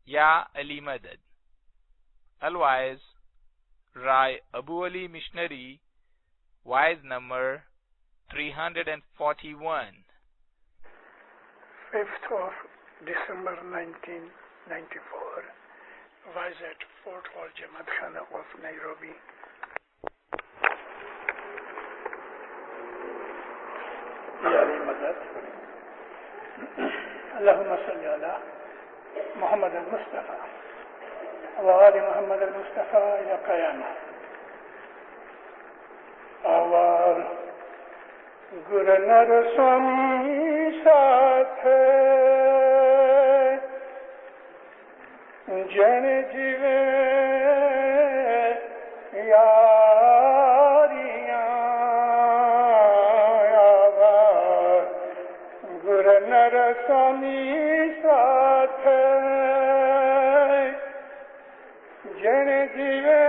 یا علی مدد. Otherwise, Rai Abu Ali Missionary, wise number 341. 5th of December 1994, was at Fort Hall Jamaat Khana of Nairobi. Ya Ali Madad, Allahumma salli ala Muhammad al-Mustafa wa ali Muhammad al-Mustafa ila qiyamah. Our Guru Naraswami saath hai, jan jive yaariyan. Our Guru Naraswami saath hai, jan jive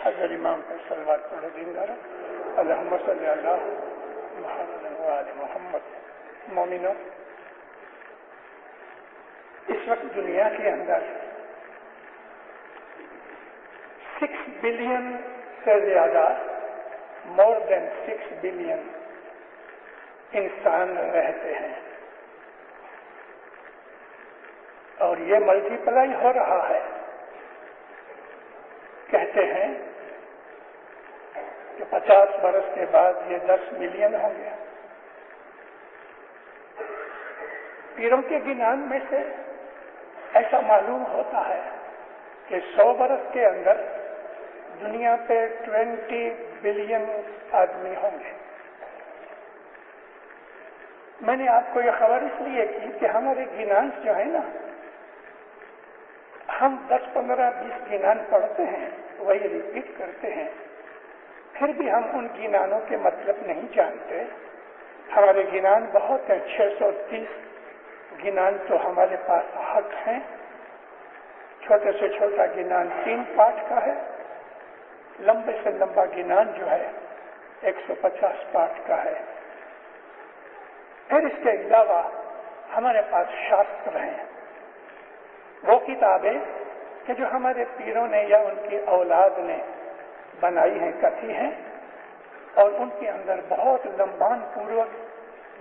حضرت امام پر صلوات پڑھو دیندار. اللہم صلی علی محمد و آل محمد. مومنو، اس وقت دنیا کے اندر 6 بلین سے زیادہ، مور دین 6 بلین انسان رہتے ہیں، اور یہ ملٹی پلائی ہو رہا ہے. کہتے ہیں کہ 50 برس کے بعد یہ 10 ملین ہوں گے. پیروں کے گنان میں سے ایسا معلوم ہوتا ہے کہ 100 برس کے اندر دنیا پہ 20 بلین آدمی ہوں گے. میں نے آپ کو یہ خبر اس لیے کی کہ ہمارے گنان جو ہے نا، ہم 10 15 20 گنان پڑھتے ہیں، وہی ریپیٹ کرتے ہیں، پھر بھی ہم ان گنانوں کے مطلب نہیں جانتے. ہمارے گنان بہت ہیں، 630 گنان تو ہمارے پاس حق ہیں. چھوٹے سے چھوٹا گنان 3 پارٹ کا ہے، لمبے سے لمبا گنان جو ہے 150 پارٹ کا ہے. پھر اس کے علاوہ ہمارے پاس شاستر ہیں، وہ کتابیں کہ جو ہمارے پیروں نے یا ان کی اولاد نے بنائی ہیں، کتھی ہیں، اور ان کے اندر بہت لمبان پوروک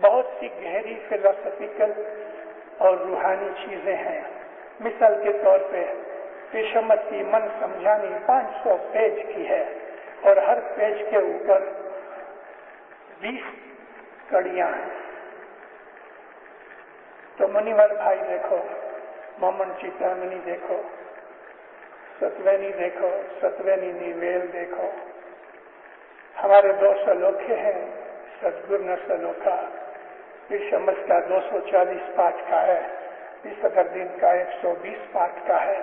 بہت سی گہری فلسفیکل اور روحانی چیزیں ہیں. مثال کے طور پہ پیشمت کی من سمجھانی 500 پیج کی ہے، اور ہر پیج کے اوپر 20 کڑیاں ہیں. تو منیور بھائی دیکھو، مومن چیتامنی دیکھو، ستوینی دیکھو، ستوینی نیویل دیکھو. ہمارے 2 سلوکے ہیں، ستگر ن سلوکا، پھر شمس کا 240 پاٹ کا ہے، پھر صدر دین کا 120 پاٹ کا ہے.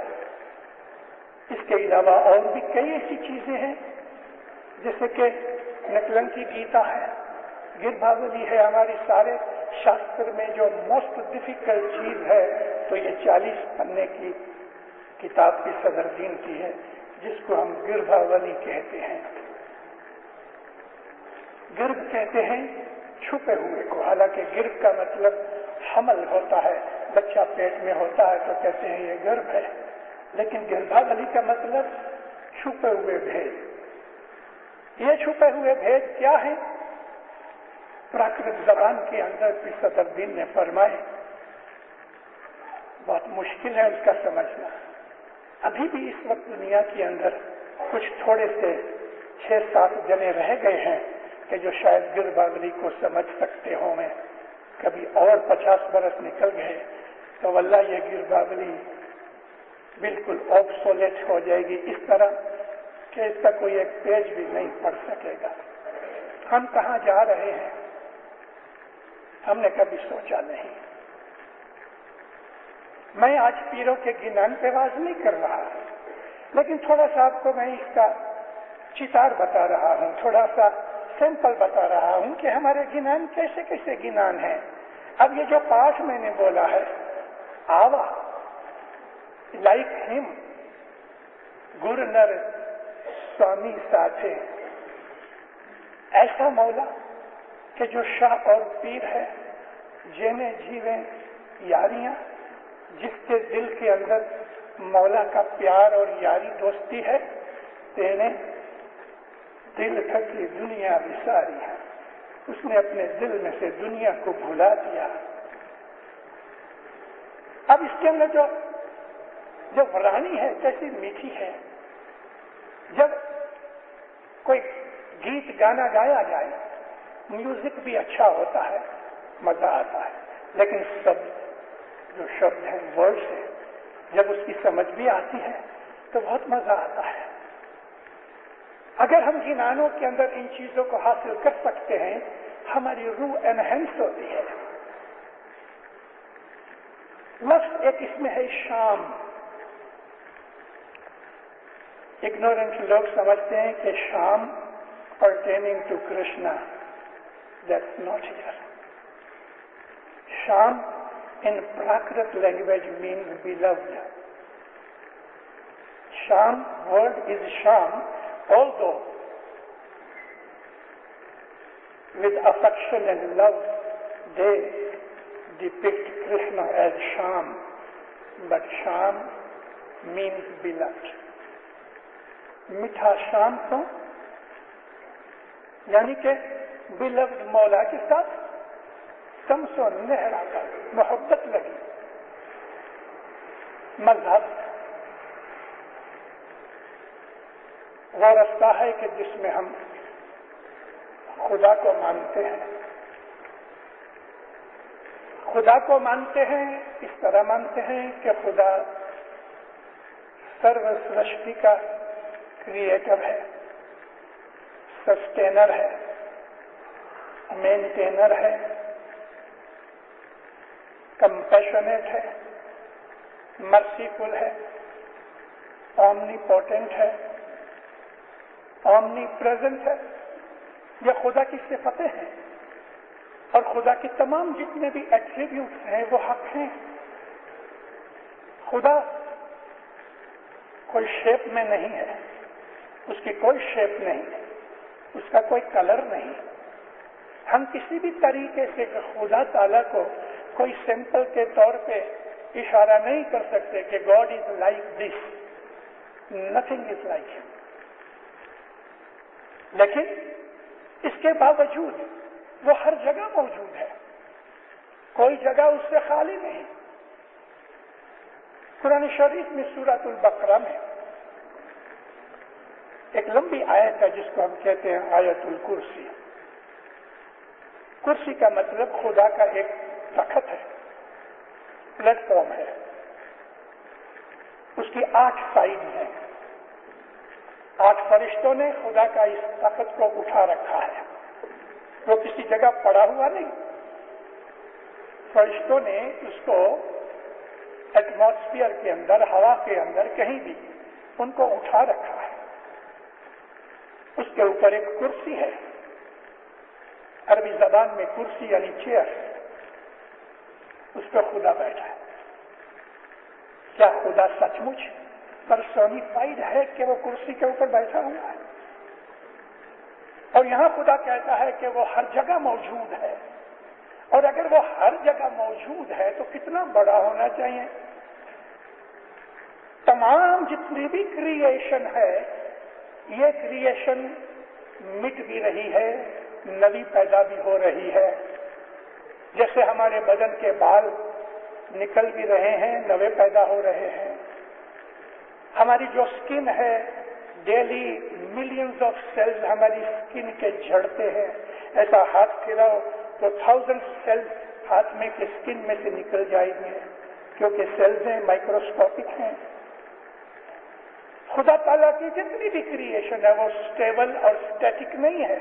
اس کے علاوہ اور بھی کئی ایسی چیزیں ہیں، جیسے کہ نکلن کی گیتا ہے، گربھاولی ہے. ہماری سارے شاستر میں جو موسٹ ڈیفیکلٹ چیز ہے تو یہ 40 پنے کی کتاب کی صدر دین کی ہے، جس کو ہم گربھاولی کہتے ہیں. گربھ کہتے ہیں چھپے ہوئے کو، حالانکہ گربھ کا مطلب حمل ہوتا ہے، بچہ پیٹ میں ہوتا ہے تو کہتے ہیں یہ گربھ ہے. لیکن گربھاولی کا مطلب چھپے ہوئے بھید. یہ چھپے ہوئے بھید کیا ہے؟ پراکرت زبان کے اندر بھی صدر دین نے فرمائے مشکل ہے اس کا سمجھنا. ابھی بھی اس وقت دنیا کے اندر کچھ تھوڑے سے 6-7 جنے رہ گئے ہیں کہ جو شاید گر باغلی کو سمجھ سکتے ہوں. میں کبھی اور 50 برس نکل گئے تو واللہ یہ گر باغلی بالکل آبسولیٹ ہو جائے گی، اس طرح کہ اس کا کوئی ایک پیج بھی نہیں پڑھ سکے گا. ہم کہاں جا رہے ہیں ہم نے کبھی سوچا نہیں. میں آج پیروں کے گنان پہ واز نہیں کر رہا، لیکن تھوڑا سا آپ کو میں اس کا چتار بتا رہا ہوں، تھوڑا سا سیمپل بتا رہا ہوں کہ ہمارے گنان کیسے کیسے گنان ہیں. اب یہ جو پاٹھ میں نے بولا ہے، آوا لائک ہم گر نر سوامی ساتھے، ایسا مولا کہ جو شاہ اور پیر ہے، جینے جیویں یاریاں، جس کے دل کے اندر مولا کا پیار اور یاری دوستی ہے، تینے دل تھکی دنیا بساری ہے. اس نے اپنے دل میں سے دنیا کو بھلا دیا. اب اس کے اندر جو ورانی ہے کیسی میٹھی ہے. جب کوئی گیت گانا گایا جائے، میوزک بھی اچھا ہوتا ہے، مزہ آتا ہے، لیکن جو شبد ہیں، ورڈز ہیں، جب اس کی سمجھ بھی آتی ہے تو بہت مزہ آتا ہے. اگر ہم گنانوں کے اندر ان چیزوں کو حاصل کر سکتے ہیں، ہماری روح انہینس ہوتی ہے. لفظ ایک اس میں ہے شام. اگنورنٹ لوگ سمجھتے ہیں کہ شام pertaining to Krishna. That's not here. Sham in Prakrit language means beloved. Sham word is Sham, although with affection and love they depict Krishna as Sham, but Sham means beloved. میٹھا شام کو یعنی کہ beloved مولا کے ساتھ شمس و نہرا کا محبت لگی. مذہب وہ رستہ ہے کہ جس میں ہم خدا کو مانتے ہیں. خدا کو مانتے ہیں اس طرح مانتے ہیں کہ خدا سرو سرشٹی کا کریٹر ہے، سسٹینر ہے، مینٹینر ہے، کمپیشنیٹ ہے، مرسیفل ہے، اومنی پوٹنٹ ہے، اومنی پریزنٹ ہے. یہ خدا کی صفتیں ہیں اور خدا کے تمام جتنے بھی ایٹریبیوٹس ہیں وہ حق ہیں. خدا کوئی شیپ میں نہیں ہے، اس کی کوئی شیپ نہیں، اس کا کوئی کلر نہیں. ہم کسی بھی طریقے سے خدا تعالیٰ کو کوئی سمپل کے طور پہ اشارہ نہیں کر سکتے کہ God is like this. Nothing is like ہم. لیکن اس کے باوجود وہ ہر جگہ موجود ہے، کوئی جگہ اس سے خالی نہیں. قرآن شریف میں سورۃ البقرہ میں ایک لمبی آیت ہے جس کو ہم کہتے ہیں آیت الکرسی. کرسی کا مطلب خدا کا ایک تخت ہے، پلیٹ فارم ہے. اس کی 8 سائڈ ہیں. 8 فرشتوں نے خدا کا اس تخت کو اٹھا رکھا ہے. وہ کسی جگہ پڑا ہوا نہیں. فرشتوں نے اس کو ایٹماسفیئر کے اندر، ہوا کے اندر کہیں بھی ان کو اٹھا رکھا ہے. اس کے اوپر ایک کرسی ہے. عربی زبان میں کرسی یعنی چیئر. اس پہ خدا بیٹھا ہے. کیا خدا سچ مچ پرسونیفائڈ ہے کہ وہ کرسی کے اوپر بیٹھا ہوا ہے؟ اور یہاں خدا کہتا ہے کہ وہ ہر جگہ موجود ہے. اور اگر وہ ہر جگہ موجود ہے تو کتنا بڑا ہونا چاہیے. تمام جتنی بھی کریشن ہے، یہ کریشن مٹ بھی رہی ہے، نئی پیدا بھی ہو رہی ہے. جیسے ہمارے بدن کے بال نکل بھی رہے ہیں، نئے پیدا ہو رہے ہیں. ہماری جو اسکن ہے، ڈیلی ملینز آف سیلز ہماری اسکن کے جھڑتے ہیں. ایسا ہاتھ پھراؤ تو 1000 سیلز ہاتھ میں کے اسکن میں سے نکل جائیں گے، کیونکہ سیلز ہیں مائکروسکوپک ہیں. خدا تعالیٰ کی جتنی بھی کریشن ہے وہ اسٹیبل اور اسٹیٹک نہیں ہے.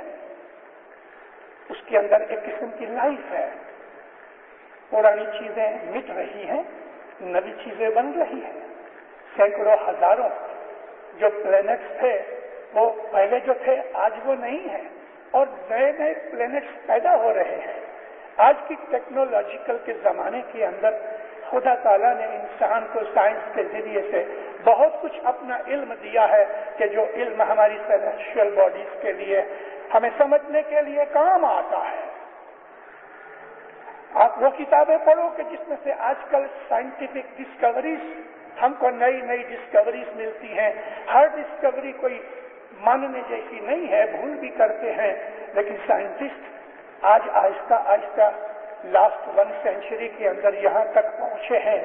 اس کے اندر ایک قسم کی لائف ہے. پرانی چیزیں مٹ رہی ہیں، نئی چیزیں بن رہی ہیں. سینکڑوں ہزاروں جو پلینٹس تھے وہ پہلے جو تھے آج وہ نہیں ہیں، اور نئے نئے پلینٹس پیدا ہو رہے ہیں. آج کی ٹیکنالوجیکل کے زمانے کے اندر خدا تعالیٰ نے انسان کو سائنس کے ذریعے سے بہت کچھ اپنا علم دیا ہے کہ جو علم ہماری سیلسٹیل باڈیز کے لیے ہمیں سمجھنے کے لیے کام آتا ہے. آپ وہ کتابیں پڑھو کہ جس میں سے آج کل سائنٹیفک ڈسکوریز، ہم کو نئی نئی ڈسکوریز ملتی ہیں. ہر ڈسکوری کوئی ماننے جیسی نہیں ہے، بھول بھی کرتے ہیں، لیکن سائنٹسٹ آج آہستہ آہستہ لاسٹ 1 سینچری کے اندر یہاں تک پہنچے ہیں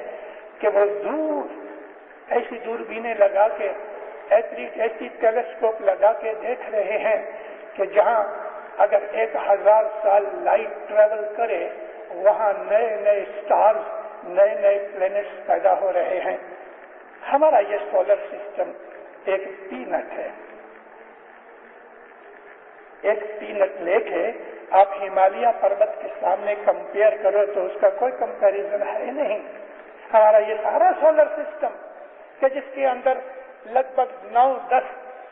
کہ وہ دور ایسی دوربینیں لگا کے، ایسی ٹیلیسکوپ لگا کے دیکھ رہے ہیں کہ جہاں اگر 1000 سال لائٹ ٹریول کرے وہاں نئے نئے سٹارز، نئے نئے پلینٹس پیدا ہو رہے ہیں. ہمارا یہ سولر سسٹم ایک پینٹ ہے. ایک پینٹ لے کے آپ ہمالیہ پروت کے سامنے کمپیئر کرو تو اس کا کوئی کمپیریزن ہے نہیں. ہمارا یہ سارا سولر سسٹم کہ جس کے اندر لگ بھگ 9-10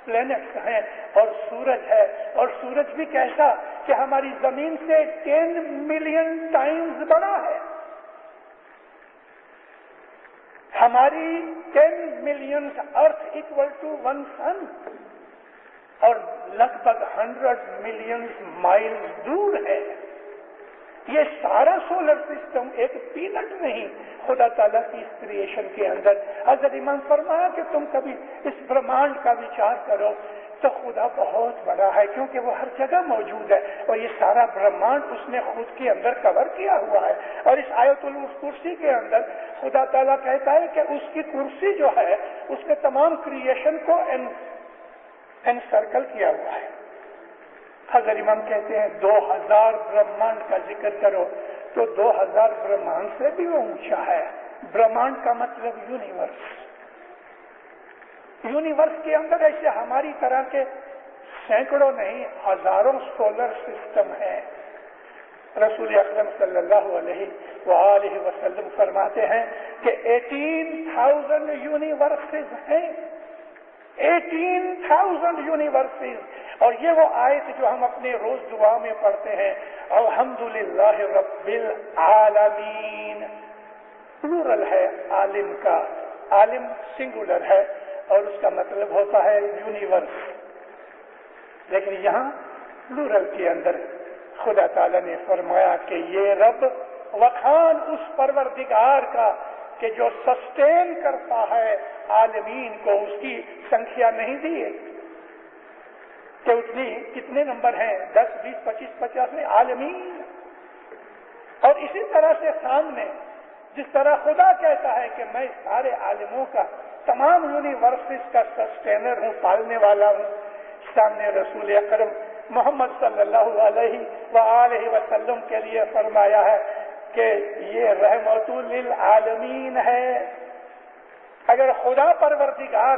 پلینٹس ہیں اور سورج ہے، اور سورج بھی کیسا کہ ہماری زمین سے 10 ملین ٹائمز بڑا ہے. ہماری 10 ملین ارتھ اکول ٹو 1 سن، اور لگ بھگ 100 ملین مائلز دور ہے. یہ سارا سولر سسٹم ایک پینٹ نہیں خدا تعالیٰ کی اس کریشن کے اندر. حضرت امام فرمایا کہ تم کبھی اس برہمانڈ کا وچار کرو تو خدا بہت بڑا ہے، کیونکہ وہ ہر جگہ موجود ہے، اور یہ سارا برہمانڈ اس نے خود کے اندر کور کیا ہوا ہے. اور اس آیت الکرسی کے اندر خدا تعالیٰ کہتا ہے کہ اس کی کرسی جو ہے اس نے تمام کریشن کو انسرکل کیا ہوا ہے. حضرت امام کہتے ہیں 2000 برہمانڈ کا ذکر کرو تو 2000 برہمانڈ سے بھی وہ اونچا ہے. برہمانڈ کا مطلب یونیورس. یونیورس کے اندر ایسے ہماری طرح کے سینکڑوں نہیں ہزاروں سولر سسٹم ہیں. رسول اکرم صلی اللہ علیہ وآلہ وسلم فرماتے ہیں کہ 18,000 یونیورسز ہیں. 18,000 یونیورسز. اور یہ وہ آیت جو ہم اپنے روز دعا میں پڑھتے ہیں، الحمدللہ رب العالمین. پلورل ہے عالم کا، عالم سنگولر ہے اور اس کا مطلب ہوتا ہے یونیورس. لیکن یہاں پلورل کے اندر خدا تعالیٰ نے فرمایا کہ یہ رب وخان اس پروردگار کا کہ جو سسٹین کرتا ہے عالمین کو. اس کی سنکھیا نہیں دی کہ اتنی کتنے نمبر ہیں، 10 20 25 50 میں عالمین. اور اسی طرح سے سامنے جس طرح خدا کہتا ہے کہ میں سارے عالموں کا، تمام یونیورسز کا سسٹینر ہوں، پالنے والا ہوں، سامنے رسول اکرم محمد صلی اللہ علیہ وآلہ وسلم کے لیے فرمایا ہے کہ یہ رحمت للعالمین ہے. اگر خدا پروردگار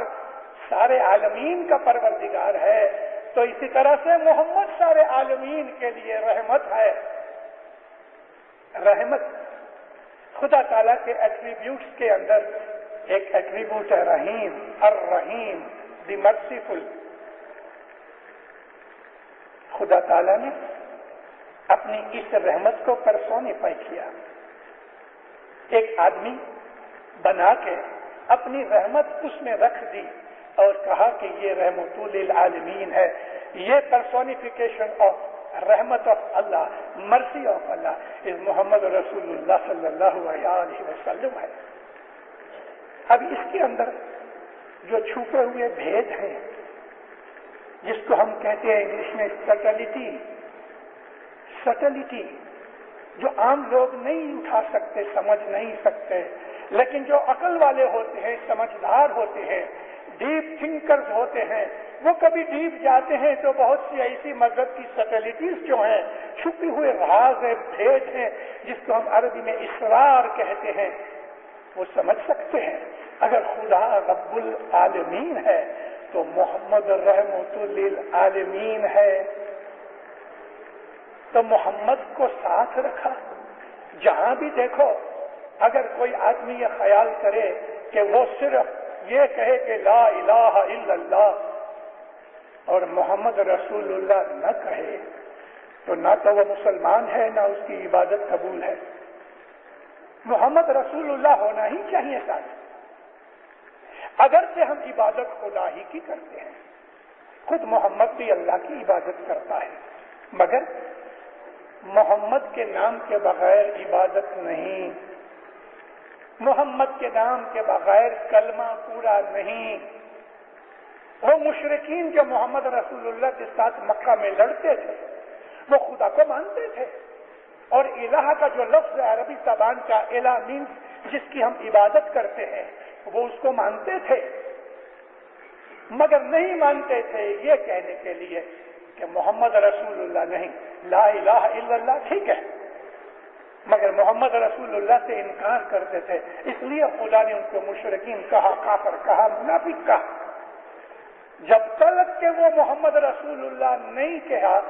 سارے عالمین کا پروردگار ہے تو اسی طرح سے محمد سارے عالمین کے لیے رحمت ہے. رحمت خدا تعالیٰ کے ایٹریبیوٹس کے اندر ایک ایٹریبیوٹ ہے رحیم، الرحیم، دی مرسیفل. خدا تعالیٰ نے اپنی اس رحمت کو پرسونیفائی کیا. ایک آدمی بنا کے اپنی رحمت اس میں رکھ دی اور کہا کہ یہ رحمت للعالمین ہے. یہ پرسونیفیکیشن آف رحمت آف اللہ، مرسی آف اللہ از محمد رسول اللہ صلی اللہ علیہ وسلم ہے. اب اس کے اندر جو چھپے ہوئے بھید ہیں جس کو ہم کہتے ہیں انگلش میں سٹلٹی، جو عام لوگ نہیں اٹھا سکتے، سمجھ نہیں سکتے، لیکن جو عقل والے ہوتے ہیں، سمجھدار ہوتے ہیں، ڈیپ تھنکرز ہوتے ہیں، وہ کبھی ڈیپ جاتے ہیں تو بہت سی ایسی مذہب کی سٹیلٹیز جو ہیں، چھپی ہوئے راز ہیں، بھید ہیں، جس کو ہم عربی میں اسرار کہتے ہیں، وہ سمجھ سکتے ہیں۔ اگر خدا رب العالمین ہے تو محمد رحمت للعالمین ہے، تو محمد کو ساتھ رکھا۔ جہاں بھی دیکھو، اگر کوئی آدمی یہ خیال کرے کہ وہ صرف یہ کہے کہ لا الہ الا اللہ اور محمد رسول اللہ نہ کہے، تو نہ تو وہ مسلمان ہے، نہ اس کی عبادت قبول ہے۔ محمد رسول اللہ ہونا ہی چاہیے ساتھ۔ اگرچہ ہم عبادت خدا ہی کی کرتے ہیں، خود محمد بھی اللہ کی عبادت کرتا ہے، مگر محمد کے نام کے بغیر عبادت نہیں، محمد کے نام کے بغیر کلمہ پورا نہیں۔ وہ مشرکین جو محمد رسول اللہ کے ساتھ مکہ میں لڑتے تھے، وہ خدا کو مانتے تھے، اور الہ کا جو لفظ عربی زبان کا الہ مینز جس کی ہم عبادت کرتے ہیں، وہ اس کو مانتے تھے، مگر نہیں مانتے تھے یہ کہنے کے لیے کہ محمد رسول اللہ نہیں۔ لا الہ الا اللہ ٹھیک ہے، مگر محمد رسول اللہ سے انکار کرتے تھے، اس لیے خدا نے ان کو مشرکین کہا، کافر کہا، منافق کہا۔ جب تک کہ وہ محمد رسول اللہ نہیں کہا،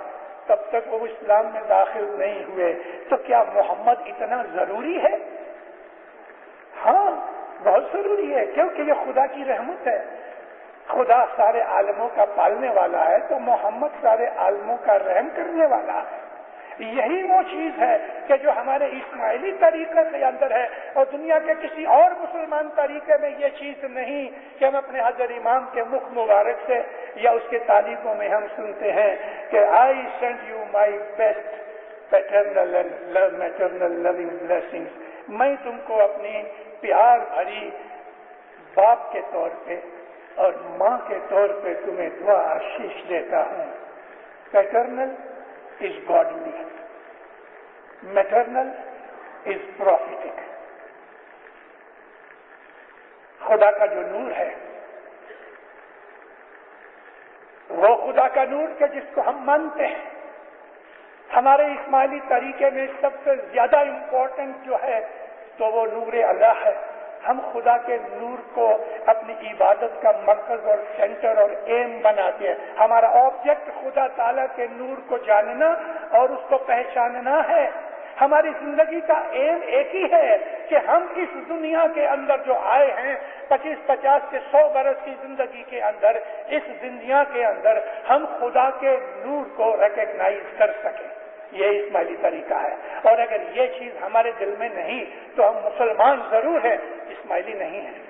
تب تک وہ اسلام میں داخل نہیں ہوئے۔ تو کیا محمد اتنا ضروری ہے؟ ہاں، بہت ضروری ہے، کیونکہ یہ خدا کی رحمت ہے۔ خدا سارے عالموں کا پالنے والا ہے، تو محمد سارے عالموں کا رحم کرنے والا ہے۔ یہی وہ چیز ہے کہ جو ہمارے اسماعیلی طریقے کے اندر ہے، اور دنیا کے کسی اور مسلمان طریقے میں یہ چیز نہیں کہ ہم اپنے حضرت امام کے مخ مبارک سے یا اس کے تعلیموں میں ہم سنتے ہیں کہ I send you my best paternal and maternal loving blessings, میں تم کو اپنی پیار بھری باپ کے طور پہ اور ماں کے طور پہ تمہیں دعا آشیش دیتا ہوں۔ Paternal is godly, maternal is prophetic۔ خدا کا جو نور ہے وہ خدا کا نور کہ جس کو ہم مانتے ہیں، ہمارے اسماعیلی طریقے میں سب سے زیادہ امپورٹنٹ جو ہے تو وہ نور اللہ ہے۔ ہم خدا کے نور کو اپنی عبادت کا مرکز اور سینٹر اور ایم بناتے ہیں۔ ہمارا آبجیکٹ خدا تعالیٰ کے نور کو جاننا اور اس کو پہچاننا ہے۔ ہماری زندگی کا ایم ایک ہی ہے کہ ہم اس دنیا کے اندر جو آئے ہیں 25-50 سے 100 برس کی زندگی کے اندر، اس دنیا کے اندر ہم خدا کے نور کو ریکگنائز کر سکیں۔ یہ اسماعیلی طریقہ ہے، اور اگر یہ چیز ہمارے دل میں نہیں تو ہم مسلمان ضرور ہیں، اسماعیلی نہیں ہیں۔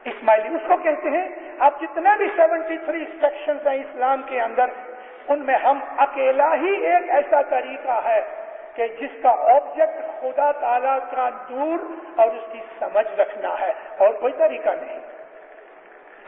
اسماعیلی اس کو کہتے ہیں، آپ جتنے بھی 73 سیکشنز ہیں اسلام کے اندر، ان میں ہم اکیلا ہی ایک ایسا طریقہ ہے کہ جس کا آبجیکٹ خدا تعالیٰ کا نور اور اس کی سمجھ رکھنا ہے، اور کوئی طریقہ نہیں۔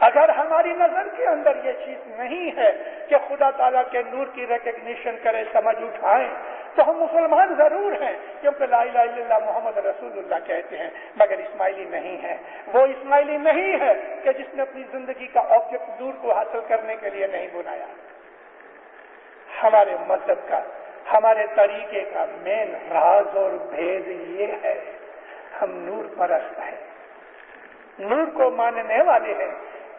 اگر ہماری نظر کے اندر یہ چیز نہیں ہے کہ خدا تعالیٰ کے نور کی ریکگنیشن کرے، سمجھ اٹھائیں، تو ہم مسلمان ضرور ہیں، کیونکہ لا الہ الا اللہ محمد رسول اللہ کہتے ہیں، مگر اسماعیلی نہیں ہے۔ وہ اسماعیلی نہیں ہے کہ جس نے اپنی زندگی کا آبجیکٹ نور کو حاصل کرنے کے لیے نہیں بنایا۔ ہمارے مذہب کا، ہمارے طریقے کا مین راز اور بھید یہ ہے، ہم نور پرست ہیں، نور کو ماننے والے ہیں،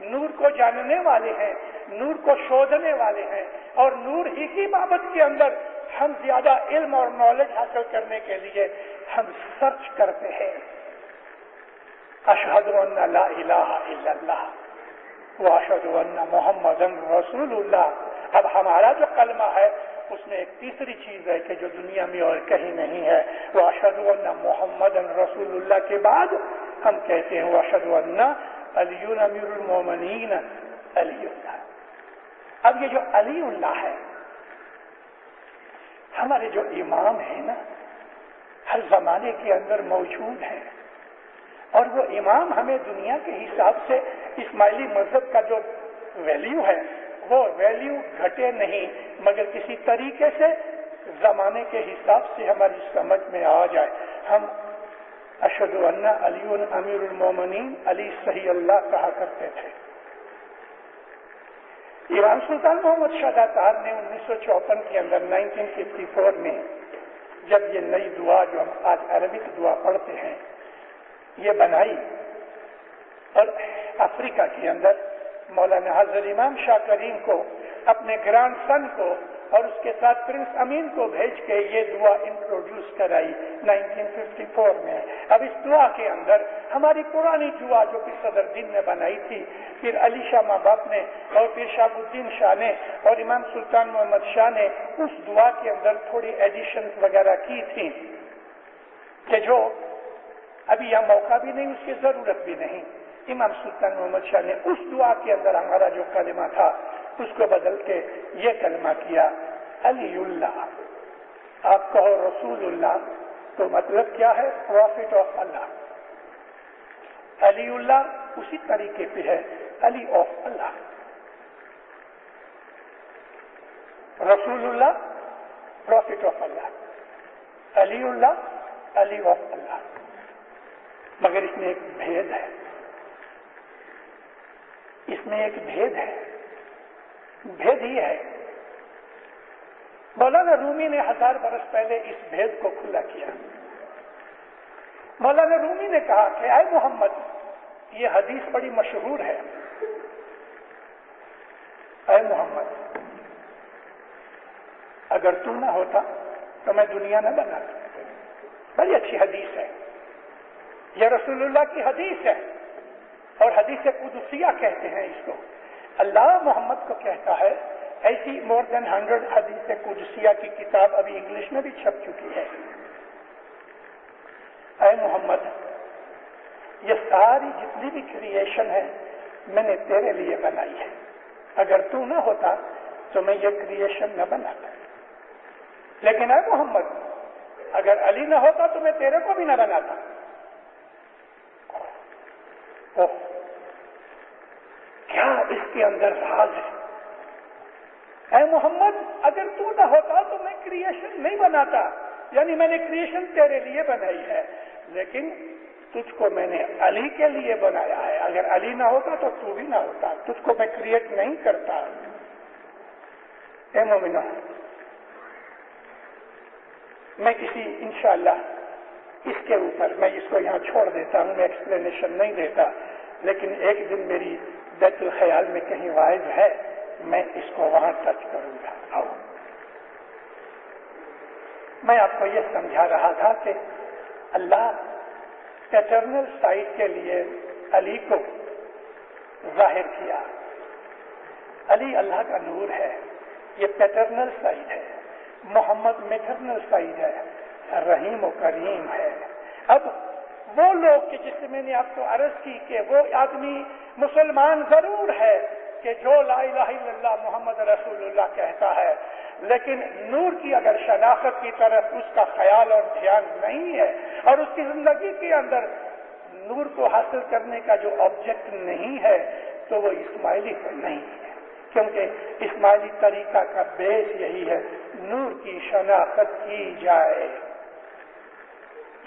نور کو جاننے والے ہیں، نور کو شوجنے والے ہیں، اور نور ہی کی بابت کے اندر ہم زیادہ علم اور نالج حاصل کرنے کے لیے ہم سرچ کرتے ہیں۔ اشہد ان لا الہ الا اللہ واشہد ان محمد رسول اللہ۔ اب ہمارا جو کلمہ ہے اس میں ایک تیسری چیز ہے کہ جو دنیا میں اور کہیں نہیں ہے، واشہد ان محمد رسول اللہ کے بعد ہم کہتے ہیں واشہد ان علی امیر المومنین علی اللہ۔ اب یہ جو علی اللہ ہے، ہمارے جو امام ہیں نا، ہر زمانے کے اندر موجود ہیں، اور وہ امام ہمیں دنیا کے حساب سے اسماعیلی مذہب کا جو ویلیو ہے وہ ویلیو گھٹے نہیں، مگر کسی طریقے سے زمانے کے حساب سے ہماری سمجھ میں آ جائے. ہم اشہد ان علی امیر المومنین، علی صحیح اللہ کہا کرتے تھے. ایران سلطان محمد شاہ داتار نے 1954 کے اندر 1954 میں جب یہ نئی دعا جو ہم آج عربک دعا پڑھتے ہیں یہ بنائی، اور افریقہ کے اندر مولانا حضرت امام شاہ کریم کو، اپنے گرانڈ سن کو اور اس کے ساتھ پرنس امین کو بھیج کے یہ دعا انٹروڈیوس کرائی 1954 میں. اب اس دعا کے اندر ہماری پرانی دعا جو کہ صدر دین نے بنائی تھی، پھر علی شاہ ماں باپ نے اور پھر شہاب الدین شاہ نے اور امام سلطان محمد شاہ نے اس دعا کے اندر تھوڑی ایڈیشنز وغیرہ کی تھی کہ جو ابھی یہاں موقع بھی نہیں، اس کی ضرورت بھی نہیں. امام سلطان محمد شاہ نے اس دعا کے اندر ہمارا جو کلمہ تھا اس کو بدل کے یہ کلمہ کیا، علی اللہ. آپ کہو رسول اللہ تو مطلب کیا ہے؟ Profit of Allah. علی اللہ اسی طریقے پہ ہے علی آف اللہ. رسول Allah prophet of Allah, Ali Allah Ali of Allah. مگر اس میں ایک بھید ہے، اس میں ایک بھید ہے. بھید یہ ہے، مولانا رومی نے 1000 برس پہلے اس بھید کو کھلا کیا. مولانا رومی نے کہا کہ اے محمد، یہ حدیث بڑی مشہور ہے، اے محمد اگر تو نہ ہوتا تو میں دنیا نہ بناتا. بڑی اچھی حدیث ہے، یہ رسول اللہ کی حدیث ہے اور حدیث قدسیہ کہتے ہیں اس کو. اللہ محمد کو کہتا ہے. ایسی مور دین 100 حدیث قدسیہ کی کتاب ابھی انگلش میں بھی چھپ چکی ہے. اے محمد، یہ ساری جتنی بھی کریشن ہے میں نے تیرے لیے بنائی ہے. اگر تو نہ ہوتا تو میں یہ کریشن نہ بناتا. لیکن اے محمد، اگر علی نہ ہوتا تو میں تیرے کو بھی نہ بناتا. کیا اس کے اندر راز ہے؟ اے محمد، اگر تو نہ ہوتا تو میں کریشن نہیں بناتا، یعنی میں نے کریشن تیرے لیے بنائی ہے، لیکن تجھ کو میں نے علی کے لیے بنایا ہے. اگر علی نہ ہوتا تو تو بھی نہ ہوتا، تجھ کو میں کریٹ نہیں کرتا. اے مومنو، میں انشاءاللہ اس کے اوپر میں اس کو یہاں چھوڑ دیتا ہوں، میں ایکسپلینیشن نہیں دیتا، لیکن ایک دن میری بیت الخیال میں کہیں واعظ ہے، میں اس کو وہاں ٹچ کروں گا. آؤ، میں آپ کو یہ سمجھا رہا تھا کہ اللہ پیٹرنل سائڈ کے لیے علی کو ظاہر کیا. علی اللہ کا نور ہے، یہ پیٹرنل سائڈ ہے. محمد میٹرنل سائڈ ہے، رحیم و کریم ہے. اب وہ لوگ کہ جس سے میں نے آپ کو عرض کی کہ وہ آدمی مسلمان ضرور ہے کہ جو لا الہ الا اللہ محمد رسول اللہ کہتا ہے، لیکن نور کی اگر شناخت کی طرف اس کا خیال اور دھیان نہیں ہے اور اس کی زندگی کے اندر نور کو حاصل کرنے کا جو آبجیکٹ نہیں ہے تو وہ اسماعیلی تو نہیں ہے، کیونکہ اسماعیلی طریقہ کا بیس یہی ہے نور کی شناخت کی جائے.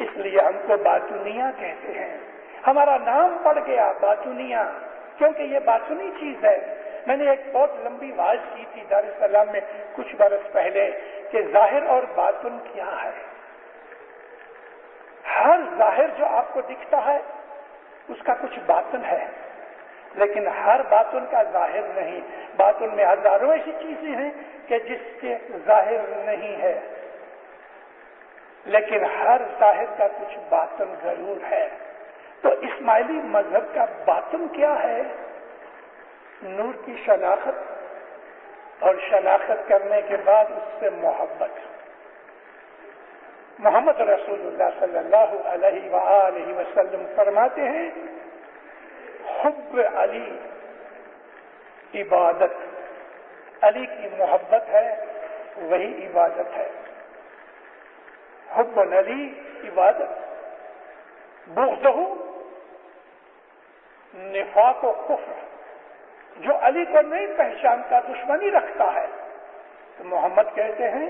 اس لیے ہم کو باطنیہ کہتے ہیں. ہمارا نام پڑ گیا باطنیہ کیونکہ یہ باطنی چیز ہے. میں نے ایک بہت لمبی واعظ کی تھی دار السلام میں کچھ برس پہلے کہ ظاہر اور باطن کیا ہے. ہر ظاہر جو آپ کو دکھتا ہے اس کا کچھ باطن ہے، لیکن ہر باطن کا ظاہر نہیں. باطن میں ہزاروں ایسی چیزیں ہیں کہ جس کے ظاہر نہیں ہے، لیکن ہر ظاہر کا کچھ باطن ضرور ہے. تو اسماعیلی مذہب کا باطن کیا ہے؟ نور کی شناخت اور شناخت کرنے کے بعد اس سے محبت. محمد رسول اللہ صلی اللہ علیہ وآلہ وسلم فرماتے ہیں حب علی عبادت. علی کی محبت ہے وہی عبادت ہے. حب علی عبادت، بغضہ نفاق و کفر. جو علی کو نہیں پہچانتا دشمنی رکھتا ہے تو محمد کہتے ہیں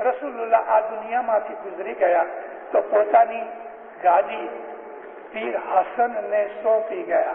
રસૂલુલ્લાહ આ દુનિયામાંથી ગુજરી ગયા તો પોતાની ગાદી પીર હસનને સોંપી ગયા।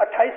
28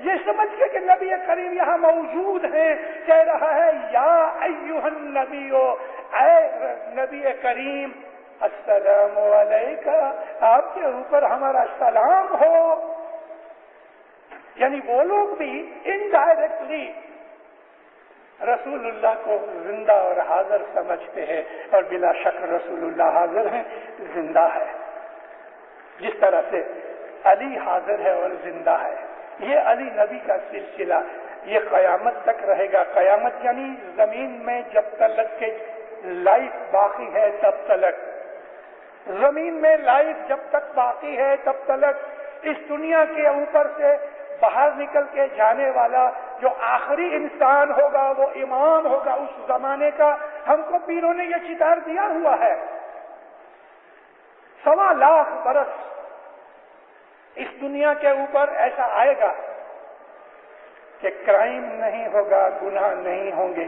یہ سمجھ کے کہ نبی کریم یہاں موجود ہیں، کہہ رہا ہے یا ایھا النبی، اے نبی کریم السلام علیکہ، آپ کے اوپر ہمارا سلام ہو۔ یعنی وہ لوگ بھی انڈائریکٹلی رسول اللہ کو زندہ اور حاضر سمجھتے ہیں، اور بلا شک رسول اللہ حاضر ہیں، زندہ ہے، جس طرح سے علی حاضر ہے اور زندہ ہے۔ یہ علی نبی کا سلسلہ یہ قیامت تک رہے گا۔ قیامت یعنی زمین میں جب تک کہ لائف باقی ہے تب تک، زمین میں لائف جب تک باقی ہے تب تک اس دنیا کے اوپر سے باہر نکل کے جانے والا جو آخری انسان ہوگا وہ امام ہوگا اس زمانے کا۔ ہم کو پیروں نے یہ چتار دیا ہوا ہے۔ 1.25 لاکھ برس اس دنیا کے اوپر ایسا آئے گا کہ کرائم نہیں ہوگا، گناہ نہیں ہوں گے۔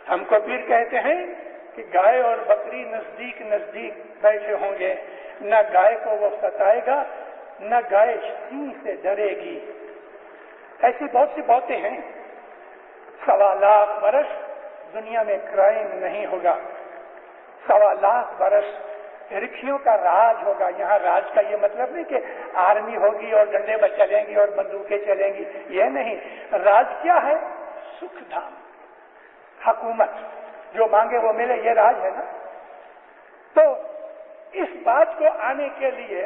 ہم کو پیر کہتے ہیں کہ گائے اور بکری نزدیک نزدیک بیٹھے ہوں گے، نہ گائے کو وہ ستائے گا نہ گائے سینگ سے ڈرے گی۔ ایسی بہت سی باتیں ہیں۔ 1.25 لاکھ برس دنیا میں کرائم نہیں ہوگا۔ 1.25 لاکھ برس رکشیوں کا راج ہوگا۔ یہاں راج کا یہ مطلب نہیں کہ آرمی ہوگی اور ڈنڈے میں چلیں گی اور بندوقیں چلیں گی، یہ نہیں۔ راج کیا ہے؟ سکھ دھام، حکومت، جو مانگے وہ ملے، یہ راج ہے نا۔ تو اس بات کو آنے کے لیے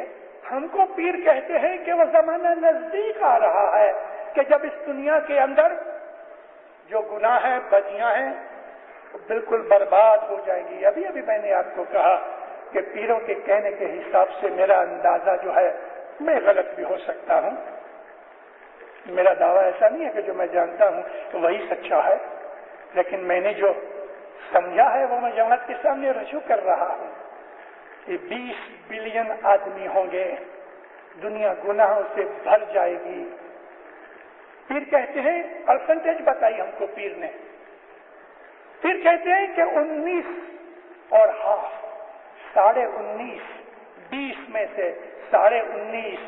ہم کو پیر کہتے ہیں کہ وہ زمانہ نزدیک آ رہا ہے کہ جب اس دنیا کے اندر جو گناہ ہیں، بدیاں ہیں، بالکل برباد ہو جائیں گی۔ ابھی میں نے آپ کو کہا کہ پیروں کے کہنے کے حساب سے میرا اندازہ جو ہے، میں غلط بھی ہو سکتا ہوں، میرا دعویٰ ایسا نہیں ہے کہ جو میں جانتا ہوں وہی سچا ہے، لیکن میں نے جو سمجھا ہے وہ میں جماعت کے سامنے رجوع کر رہا ہوں کہ 20 بلین آدمی ہوں گے، دنیا گناہوں سے بھر جائے گی۔ پھر کہتے ہیں، پرسنٹیج بتائی ہم کو پیر نے، پھر کہتے ہیں کہ 19 اور ہاف، 19.5، 20 میں سے 19.5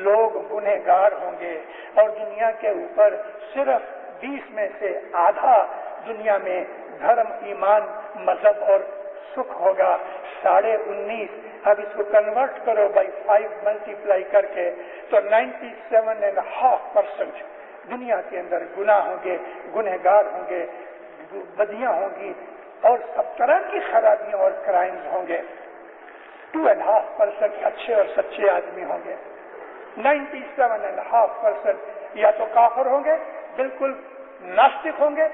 لوگ گنہگار ہوں گے، اور دنیا کے اوپر صرف 20 میں سے آدھا دنیا میں دھرم، ایمان، مذہب اور سکھ ہوگا۔ 19.5، اب اس کو کنورٹ کرو بائی 5 ملٹیپلائی کر کے، تو 97.5% دنیا کے اندر گناہ ہوں گے، گنہگار ہوں گے، بدیاں ہوں گی، اور سب طرح کی خرابیاں اور کرائمز ہوں گے۔ 2.5% اچھے اور سچے آدمی ہوں گے۔ 97.5% یا تو کافر ہوں گے، بالکل ناستک ہوں گے،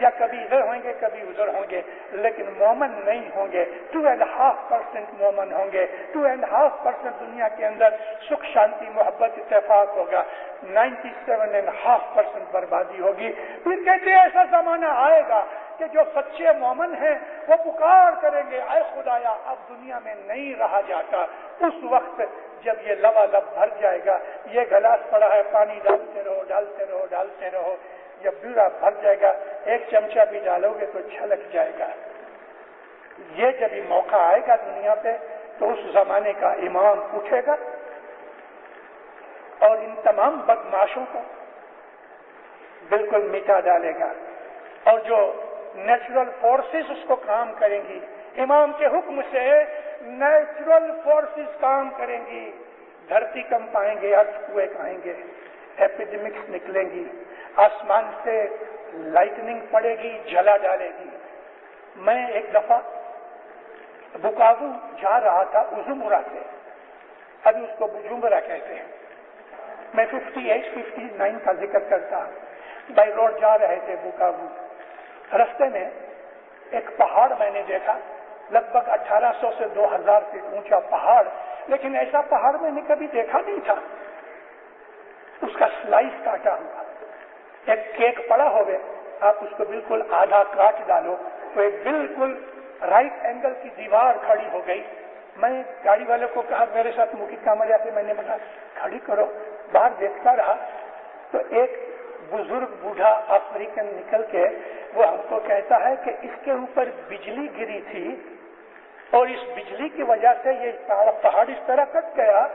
یا کبھی ادھر ہوں گے کبھی ادھر ہوں گے، لیکن مومن نہیں ہوں گے۔ 2.5% مومن ہوں گے۔ 2.5% دنیا کے اندر سکھ، شانتی، محبت، اتفاق ہوگا۔ 97.5% بربادی ہوگی۔ پھر کہتے ہیں ایسا زمانہ آئے گا کہ جو سچے مومن ہیں وہ پکار کریں گے، اے خدایا اب دنیا میں نہیں رہا جاتا۔ اس وقت جب یہ لبالب بھر جائے گا، یہ گلاس پڑا ہے، پانی ڈالتے رہو ڈالتے رہو ڈالتے رہو، جب بیڑا بھر جائے گا، ایک چمچہ بھی ڈالو گے تو چھلک جائے گا۔ یہ جب یہ موقع آئے گا دنیا پہ، تو اس زمانے کا امام اٹھے گا اور ان تمام بدماشوں کو بالکل مٹا ڈالے گا، اور جو نیچرل فورسز اس کو کام کریں گی، امام کے حکم سے نیچرل فورسز کام کریں گی۔ دھرتی کمپ آئیں گے، ارتھکویک آئیں گے، ایپیڈیمکس نکلیں گی، آسمان سے لائٹننگ پڑے گی، جلا ڈالے گی۔ میں ایک دفعہ بکاوو جا رہا تھا ازمرا سے، ابھی اس کو بجمبرا کہتے ہیں، میں 58 59 کا ذکر کرتا ہوں۔ بائی روڈ جا رہے تھے بکاوو، رستے میں ایک پہاڑ میں نے دیکھا، لگ بھگ 1800 سے 2000 فٹ اونچا پہاڑ، لیکن ایسا پہاڑ میں نے کبھی دیکھا نہیں تھا۔ اس کا سلائس کاٹا ہوا، ایک کیک پڑا ہوگا، آپ اس کو بالکل آدھا کاٹ ڈالو تو ایک بالکل رائٹ اینگل کی دیوار کھڑی ہو گئی۔ میں گاڑی والے کو کہا، میرے ساتھ مکھی کامریا سے میں نے کہا کھڑی کرو، باہر دیکھتا رہا تو ایک بزرگ بوڑھا افریقن نکل کے وہ ہم کو کہتا ہے کہ اس کے اوپر بجلی گری تھی، اور اس بجلی کی وجہ سے یہ پہاڑ اس طرح کٹ گیا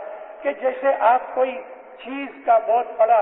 کہ جیسے آپ کوئی چیز کا بہت بڑا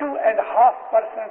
2.5%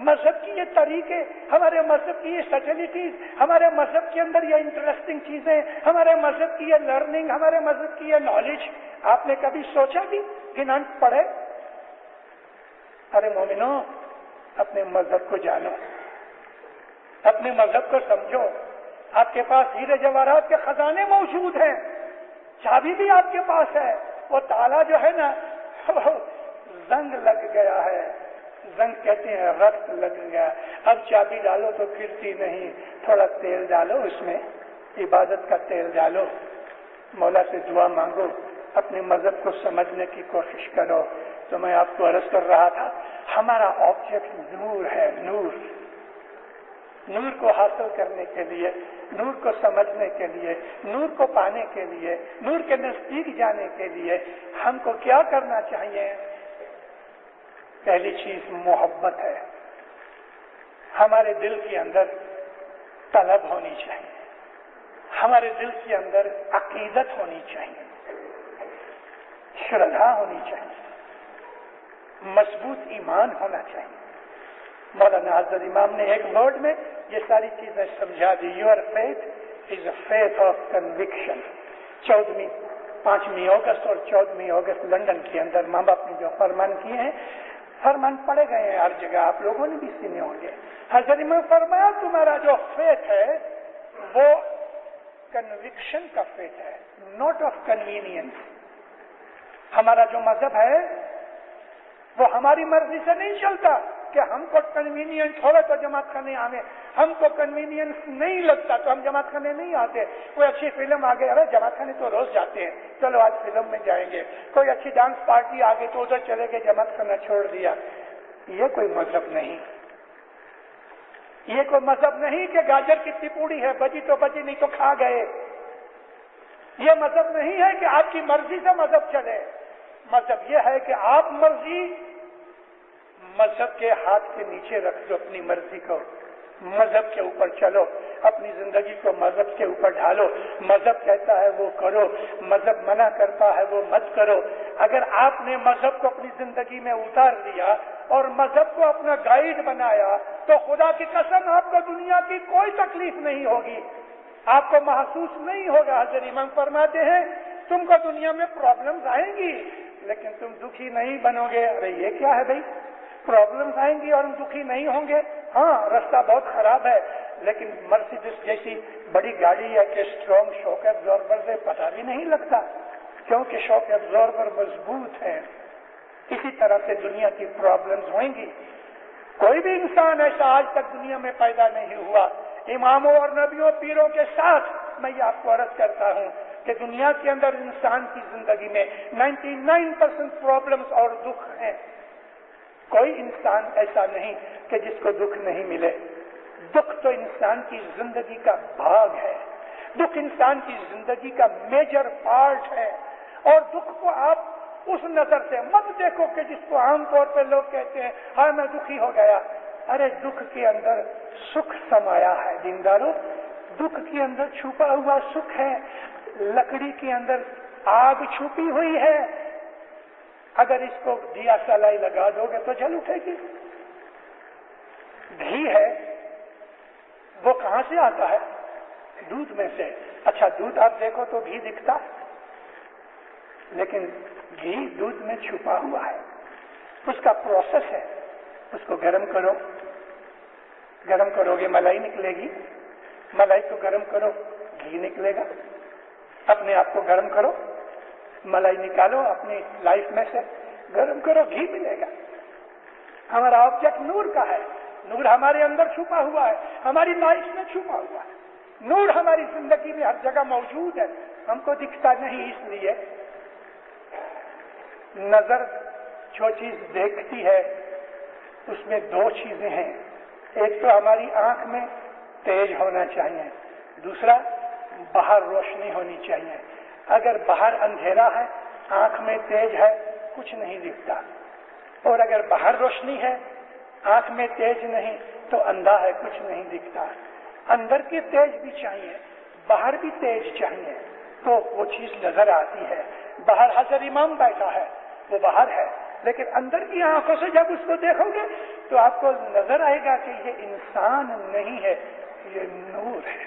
مذہب کی یہ طریقے، ہمارے مذہب کی یہ فیسلٹیز، ہمارے مذہب کے اندر یہ انٹرسٹنگ چیزیں، ہمارے مذہب کی یہ لرننگ، ہمارے مذہب کی یہ نالج، آپ نے کبھی سوچا بھی کہ نہ پڑھے؟ ارے مومنو، اپنے مذہب کو جانو، اپنے مذہب کو سمجھو. آپ کے پاس ہیرے جواہرات کے خزانے موجود ہیں، چابی بھی آپ کے پاس ہے، وہ تالا جو ہے نا زنگ لگ گیا ہے، زنگ کہتے ہیں رخت لگ گیا، اب چابی ڈالو تو پھرتی نہیں، تھوڑا تیل ڈالو اس میں، عبادت کا تیل ڈالو، مولا سے دعا مانگو، اپنے مذہب کو سمجھنے کی کوشش کرو. تو میں آپ کو عرض کر رہا تھا، ہمارا آبجیکٹ نور ہے، نور. نور کو حاصل کرنے کے لیے، نور کو سمجھنے کے لیے، نور کو پانے کے لیے، نور کے نزدیک جانے کے لیے ہم کو کیا کرنا چاہیے؟ پہلی چیز محبت ہے. ہمارے دل کے اندر طلب ہونی چاہیے، ہمارے دل کے اندر عقیدت ہونی چاہیے، شردھا ہونی چاہیے، مضبوط ایمان ہونا چاہیے. مولانا حضرت امام نے ایک ورڈ میں یہ ساری چیزیں سمجھا دی. Your faith is a faith of conviction. 5 اگست اور 14 اگست لندن کے اندر ماں باپ نے جو فرمان کیے ہیں، فرمان پڑے گئے ہیں ہر جگہ، آپ لوگوں نے بھی سنے ہوں گے. حضرت امام فرمایا تمہارا جو فیتھ ہے وہ کنوکشن کا فیتھ ہے، ناٹ آف کنوینئنس. ہمارا جو مذہب ہے وہ ہماری مرضی سے نہیں چلتا کہ ہم کو کنوینئنس ہوئے تو جماعت خانے آنے، ہم کو کنوینئنس نہیں لگتا تو ہم جماعت خانے نہیں آتے. کوئی اچھی فلم آ گئی، ارے جماعت خانے تو روز جاتے ہیں، چلو آج فلم میں جائیں گے. کوئی اچھی ڈانس پارٹی آ گئی تو ادھر چلے گئے، جماعت خانہ چھوڑ دیا. یہ کوئی مذہب نہیں، یہ کوئی مذہب نہیں کہ گاجر کتنی پوڑی ہے، بجی تو بجی نہیں تو کھا گئے. یہ مذہب نہیں ہے کہ آپ کی مرضی سے مذہب چلے. مذہب یہ ہے کہ آپ مرضی مذہب کے ہاتھ کے نیچے رکھ دو، اپنی مرضی کو مذہب کے اوپر چلو، اپنی زندگی کو مذہب کے اوپر ڈھالو. مذہب کہتا ہے وہ کرو، مذہب منع کرتا ہے وہ مت کرو. اگر آپ نے مذہب کو اپنی زندگی میں اتار لیا اور مذہب کو اپنا گائیڈ بنایا تو خدا کی قسم آپ کو دنیا کی کوئی تکلیف نہیں ہوگی، آپ کو محسوس نہیں ہوگا. حضرت امام فرماتے ہیں تم کو دنیا میں پرابلمز آئیں گی لیکن تم دکھی نہیں بنو گے. ارے یہ کیا ہے بھائی، پرابلمز آئیں گی اور ہم دکھی نہیں ہوں گے؟ ہاں راستہ بہت خراب ہے لیکن مرسیڈیز جیسی بڑی گاڑی ہے کہ اسٹرانگ شاک ابزاربر سے پتہ بھی نہیں لگتا کیونکہ شاک ابزاربر مضبوط ہے. اسی طرح سے دنیا کی پرابلمز ہوئیں گی. کوئی بھی انسان ایسا آج تک دنیا میں پیدا نہیں ہوا. اماموں اور نبیوں پیروں کے ساتھ میں یہ آپ کو عرض کرتا ہوں کہ دنیا کے اندر انسان کی زندگی میں 99% پرابلمز اور دکھ ہیں. کوئی انسان ایسا نہیں کہ جس کو دکھ نہیں ملے. دکھ تو انسان کی زندگی کا بھاگ ہے، دکھ انسان کی زندگی کا میجر پارٹ ہے. اور دکھ کو آپ اس نظر سے مت دیکھو کہ جس کو عام طور پہ لوگ کہتے ہیں ہاں میں دکھی ہو گیا. ارے دکھ کے اندر سکھ سمایا ہے دیندارو، دکھ کے اندر چھپا ہوا سکھ ہے. لکڑی کے اندر آگ چھپی ہوئی ہے، اگر اس کو دیا سلائی لگا دو گے تو جل اٹھے گی. گھی ہے وہ کہاں سے آتا ہے؟ دودھ میں سے. اچھا دودھ آپ دیکھو تو گھی دکھتا لیکن گھی دودھ میں چھپا ہوا ہے، اس کا پروسیس ہے. اس کو گرم کرو، گرم کرو گے ملائی نکلے گی، ملائی کو گرم کرو گھی نکلے گا. اپنے آپ کو گرم کرو، ملائی نکالو اپنی لائف میں سے، گرم کرو گھی ملے گا. ہمارا آبجیکٹ نور کا ہے، نور ہمارے اندر چھپا ہوا ہے، ہماری لائف میں چھپا ہوا ہے. نور ہماری زندگی میں ہر جگہ موجود ہے، ہم کو دکھتا نہیں. اس لیے نظر جو چیز دیکھتی ہے اس میں 2 چیزیں ہیں. ایک تو ہماری آنکھ میں تیز ہونا چاہیے، دوسرا باہر روشنی ہونی چاہیے. اگر باہر اندھیرا ہے، آنکھ میں تیز ہے، کچھ نہیں دکھتا. اور اگر باہر روشنی ہے، آنکھ میں تیز نہیں تو اندھا ہے، کچھ نہیں دکھتا. اندر کی تیز بھی چاہیے، باہر بھی تیز چاہیے تو وہ چیز نظر آتی ہے. باہر حضرت امام بیٹھا ہے وہ باہر ہے، لیکن اندر کی آنکھوں سے جب اس کو دیکھو گے تو آپ کو نظر آئے گا کہ یہ انسان نہیں ہے، یہ نور ہے۔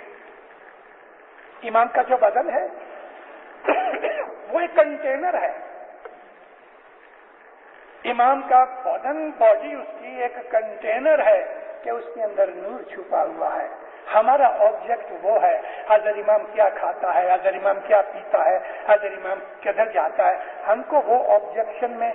امام کا جو بدن ہے وہ ایک کنٹینر ہے۔ امام کا بدن، باڈی اس کی ایک کنٹینر ہے کہ اس کے اندر نور چھپا ہوا ہے۔ ہمارا آبجیکٹ وہ ہے، حضرت امام کیا کھاتا ہے، حضرت امام کیا پیتا ہے، حضرت امام کدھر جاتا ہے، ہم کو وہ آبجیکشن میں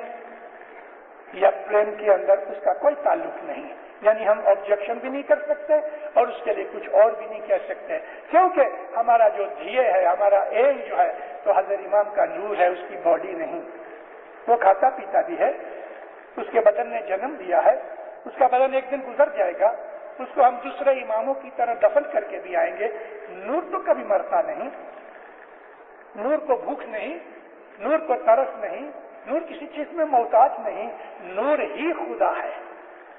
یا پریم کے اندر اس کا کوئی تعلق نہیں، یعنی ہم آبجیکشن بھی نہیں کر سکتے اور اس کے لیے کچھ اور بھی نہیں کہہ سکتے، کیونکہ ہمارا جو دھیے ہے، ہمارا ایم جو ہے تو حضرت امام کا نور ہے، اس کی باڈی نہیں۔ وہ کھاتا پیتا بھی ہے، اس کے بدن نے جنم دیا ہے، اس کا بدن ایک دن گزر جائے گا، اس کو ہم دوسرے اماموں کی طرح دفن کر کے بھی آئیں گے۔ نور تو کبھی مرتا نہیں، نور کو بھوک نہیں، نور کو ترس نہیں، نور کسی چیز میں محتاج نہیں، نور ہی خدا ہے۔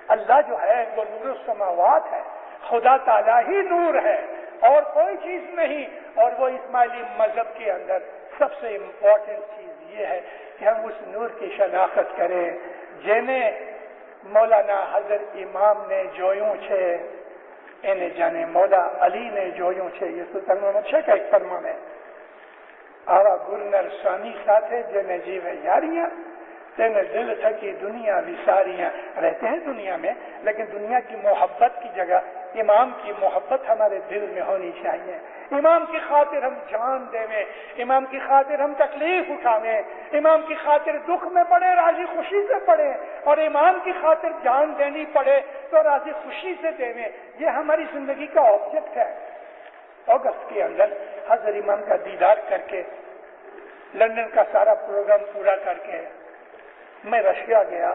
اللہ جو ہے وہ نور السماوات ہے، خدا تعالیٰ ہی نور ہے اور کوئی چیز نہیں۔ اور وہ اسماعیلی مذہب کے اندر سب سے امپورٹنٹ چیز یہ ہے کہ ہم اس نور کی شناخت کریں جنہیں مولانا حضرت امام نے جویوں چھے، انہیں جانے مولا علی نے جویوں چھے۔ یہ سلطان محمد شاہ کا ایک فرمان ہے، آوا گرنر سانی ساتھے جنہیں جیوے یاریاں تینے دل تھکی دنیا وساریاں۔ رہتے ہیں دنیا میں لیکن دنیا کی محبت کی جگہ امام کی محبت ہمارے دل میں ہونی چاہیے۔ امام کی خاطر ہم جان دیں، امام کی خاطر ہم تکلیف اٹھاویں، امام کی خاطر دکھ میں پڑے راضی خوشی سے پڑے، اور امام کی خاطر جان دینی پڑے تو راضی خوشی سے دیں۔ یہ ہماری زندگی کا آبجیکٹ ہے۔ اگست کے اندر حضرت امام کا دیدار کر کے، لندن کا سارا پروگرام پورا کر کے میں رشیا گیا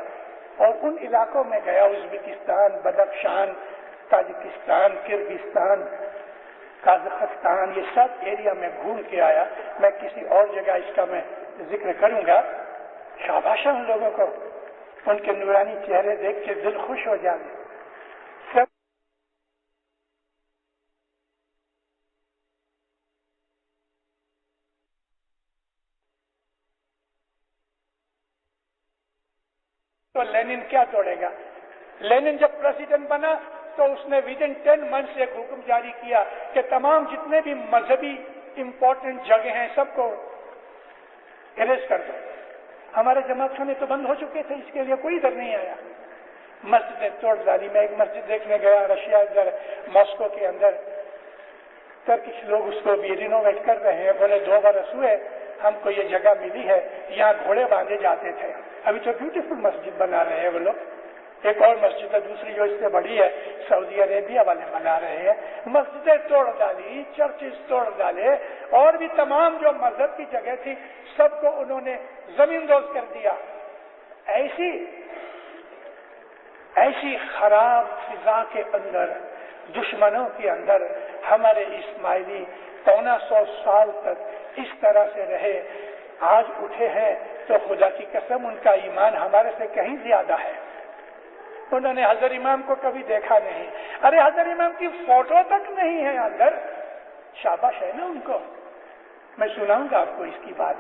اور ان علاقوں میں گیا، Uzbekistan, Badakhshan, Tajikistan, Kyrgyzstan, Kazakhstan, یہ سب ایریا میں گھوم کے آیا۔ میں کسی اور جگہ اس کا میں ذکر کروں گا۔ شاباش ان لوگوں کو، ان کے نورانی چہرے دیکھ کے دل خوش ہو جائے۔ تو لینن کیا توڑے گا؟ لینن جب پریزیڈنٹ بنا تو اس نے ود ان 10 منتھس ایک حکم جاری کیا کہ تمام جتنے بھی مذہبی امپورٹنٹ جگہ ہیں سب کو اریز کر دو۔ ہمارے جماعت خانے تو بند ہو چکے تھے، اس کے لیے کوئی ادھر نہیں آیا۔ مسجد توڑ ڈالی۔ میں ایک مسجد دیکھنے گیا رشیا ادھر ماسکو کے اندر، ترکش لوگ اس کو بھی رینوویٹ کر رہے ہیں۔ بولے 2 برس ہوئے ہم کو یہ جگہ ملی ہے، یہاں گھوڑے باندھے جاتے تھے، ابھی تو بیوٹیفل مسجد بنا رہے ہیں وہ لوگ۔ ایک اور مسجد ہے دوسری جو اس سے بڑی ہے، سعودی عربیہ والے بنا رہے ہیں۔ مسجدیں توڑ ڈالی، چرچز توڑ ڈالے، اور بھی تمام جو مذہب کی جگہ تھی سب کو انہوں نے زمین دوز کر دیا۔ ایسی خراب فضا کے اندر، دشمنوں کے اندر ہمارے اسماعیلی 125 سال تک اس طرح سے رہے، آج اٹھے ہیں تو خدا کی قسم ان کا ایمان ہمارے سے کہیں زیادہ ہے۔ انہوں نے حضرت امام کو کبھی دیکھا نہیں، ارے حضرت امام کی فوٹو تک نہیں ہے اندر۔ شاباش ہے نا ان کو۔ میں سناؤں گا آپ کو اس کی بات،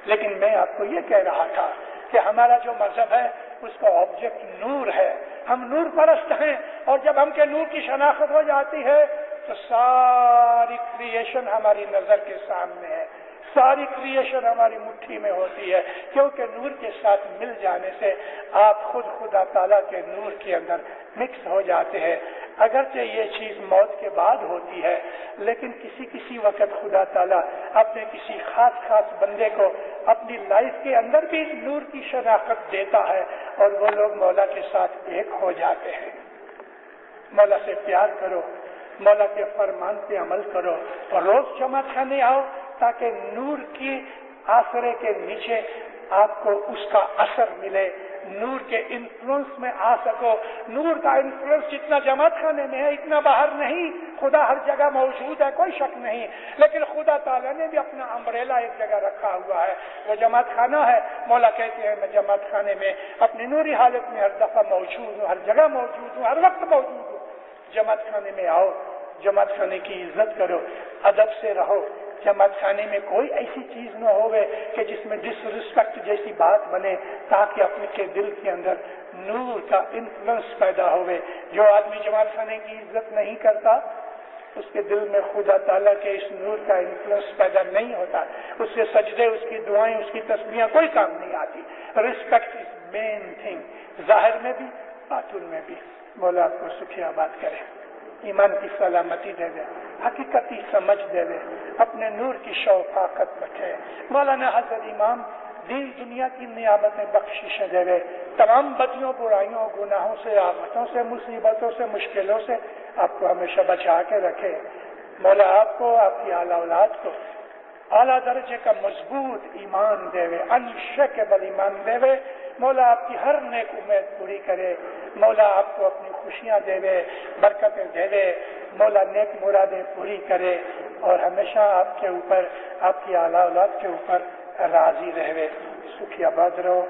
لیکن میں آپ کو یہ کہہ رہا تھا کہ ہمارا جو مذہب ہے اس کا آبجیکٹ نور ہے، ہم نور پرست ہیں، اور جب ہم کے نور کی شناخت ہو جاتی ہے تو ساری کریشن ہماری نظر کے سامنے ہے، ساری کریشن ہماری مٹھی میں ہوتی ہے، کیونکہ نور کے ساتھ مل جانے سے آپ خود خدا تعالیٰ کے نور کے اندر مکس ہو جاتے ہیں۔ اگرچہ یہ چیز موت کے بعد ہوتی ہے، لیکن کسی وقت خدا تعالیٰ اپنے کسی خاص بندے کو اپنی لائف کے اندر بھی نور کی شناخت دیتا ہے، اور وہ لوگ مولا کے ساتھ ایک ہو جاتے ہیں۔ مولا سے پیار کرو، مولا کے فرمان پہ عمل کرو، اور روز جماعت خانے آؤ تاکہ نور کی آسرے کے نیچے آپ کو اس کا اثر ملے، نور کے انفلوئنس میں آ سکو۔ نور کا انفلوئنس جتنا جماعت خانے میں ہے اتنا باہر نہیں۔ خدا ہر جگہ موجود ہے، کوئی شک نہیں، لیکن خدا تعالیٰ نے بھی اپنا امبریلا ایک جگہ رکھا ہوا ہے، وہ جماعت خانہ ہے۔ مولا کہتے ہیں میں جماعت خانے میں اپنی نوری حالت میں ہر دفعہ موجود ہوں، ہر جگہ موجود ہوں، ہر وقت موجود ہوں۔ جماعت خانے میں آؤ، جماعت خانے کی عزت کرو، ادب سے رہو، جماعت خانے میں کوئی ایسی چیز نہ ہوئے کہ جس میں ڈس رسپیکٹ جیسی بات بنے، تاکہ اپنے کے دل کے اندر نور کا انفلوئنس پیدا ہوئے۔ جو آدمی جماعت خانے کی عزت نہیں کرتا، اس کے دل میں خدا تعالیٰ کے اس نور کا انفلوئنس پیدا نہیں ہوتا، اس سے سجدے، اس کی دعائیں، اس کی تسبیحیں کوئی کام نہیں آتی۔ رسپیکٹ از مین تھنگ، ظاہر میں بھی باطن میں بھی۔ مولا آپ کو سکھی آباد کرے، ایمان کی سلامتی دے دے، حقیقتی سمجھ دے دے، اپنے نور کی شوقاقت بٹھے۔ مولانا حضرت امام دین دنیا کی نیابتیں بخشش دے دے، تمام بدیوں، برائیوں، گناہوں سے، آفتوں سے، مصیبتوں سے، مشکلوں سے آپ کو ہمیشہ بچا کے رکھے۔ مولا آپ کو، آپ کی اعلیٰ اولاد کو اعلیٰ درجے کا مضبوط ایمان دے وے، انشیکیبل ایمان دے وے۔ مولا آپ کی ہر نیک امید پوری کرے۔ مولا آپ کو اپنی خوشیاں دے وے، برکتیں دے وے۔ مولا نیک مرادیں پوری کرے اور ہمیشہ آپ کے اوپر، آپ کی اعلیٰ اولاد کے اوپر راضی رہے۔ سکھی آباد رہو۔